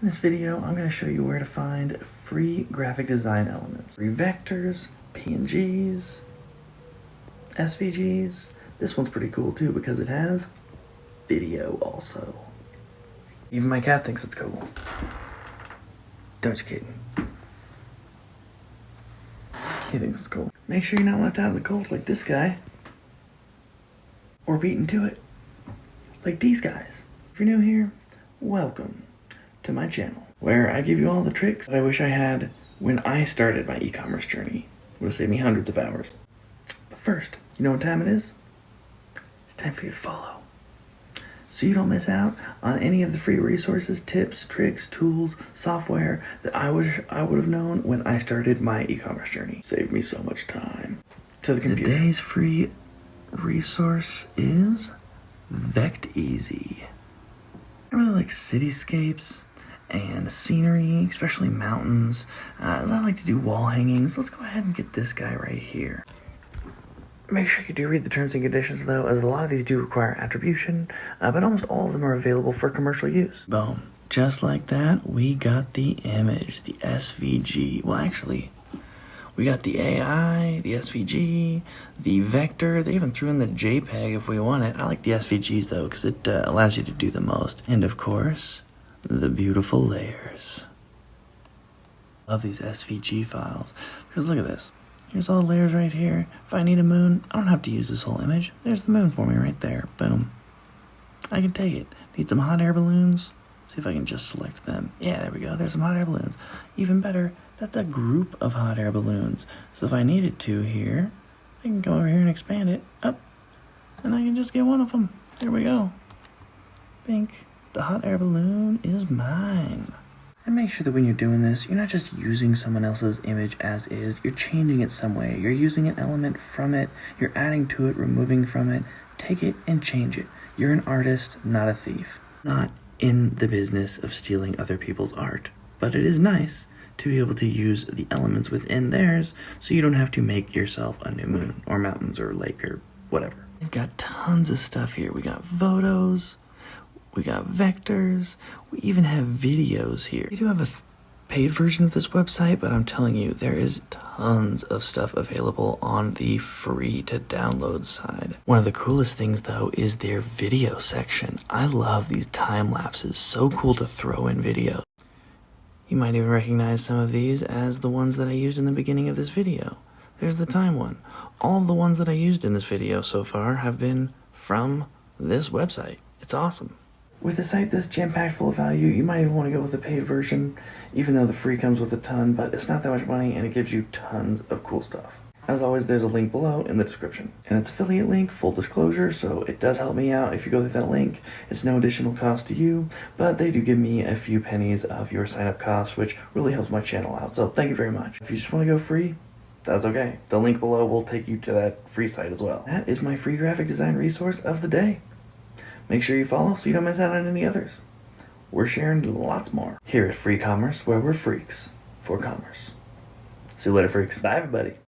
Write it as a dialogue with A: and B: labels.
A: In this video, I'm going to show you where to find free graphic design elements. Free vectors, PNGs, SVGs. This one's pretty cool too because it has video also. Even my cat thinks it's cool. Don't you, kitten? He thinks it's cool. Make sure you're not left out in the cold like this guy. Or beaten to it like these guys. If you're new here, welcome to my channel, where I give you all the tricks that I wish I had when I started my e-commerce journey. It would have saved me hundreds of hours. But first, you know what time it is? It's time for you to follow, so you don't miss out on any of the free resources, tips, tricks, tools, software that I would have known when I started my e-commerce journey. Saved me so much time. To the computer. Today's free resource is VectEasy. I really like cityscapes and scenery, especially mountains. As I like to do wall hangings, let's go ahead and get this guy right here. Make sure you do read the terms and conditions though, as a lot of these do require attribution, but almost all of them are available for commercial use. Boom. Just like that, we got the image, the SVG. Well, actually, we got the AI, the SVG, the vector. They even threw in the JPEG if we want it. I like the SVGs though, because it allows you to do the most. And of course, the beautiful layers. Love these SVG files, because look at this. Here's all the layers right here. If I need a moon, I don't have to use this whole image. There's the moon for me right there. Boom. I can take it. Need some hot air balloons? See if I can just select them. Yeah, there we go. There's some hot air balloons. Even better, that's a group of hot air balloons. So if I needed to here, I can go over here and expand it up, and I can just get one of them. There we go. Bink. The hot air balloon is mine. And make sure that when you're doing this, you're not just using someone else's image as is, you're changing it some way. You're using an element from it, you're adding to it, removing from it. Take it and change it. You're an artist, not a thief. Not in the business of stealing other people's art, but it is nice to be able to use the elements within theirs so you don't have to make yourself a new moon or mountains or lake or whatever. We've got tons of stuff here. We got photos, we got vectors, we even have videos here. We do have a paid version of this website, but I'm telling you, there is tons of stuff available on the free to download side. One of the coolest things though is their video section. I love these time lapses, so cool to throw in videos. You might even recognize some of these as the ones that I used in the beginning of this video. There's the time one. All of the ones that I used in this video so far have been from this website. It's awesome. With a site this jam-packed full of value, you might even want to go with the paid version, even though the free comes with a ton, but it's not that much money and it gives you tons of cool stuff. As always, there's a link below in the description. And it's affiliate link, full disclosure, so it does help me out if you go through that link. It's no additional cost to you, but they do give me a few pennies of your sign-up costs, which really helps my channel out, so thank you very much. If you just want to go free, that's okay. The link below will take you to that free site as well. That is my free graphic design resource of the day. Make sure you follow so you don't miss out on any others. We're sharing lots more here at Free Commerce, where we're freaks for commerce. See you later, freaks. Bye, everybody.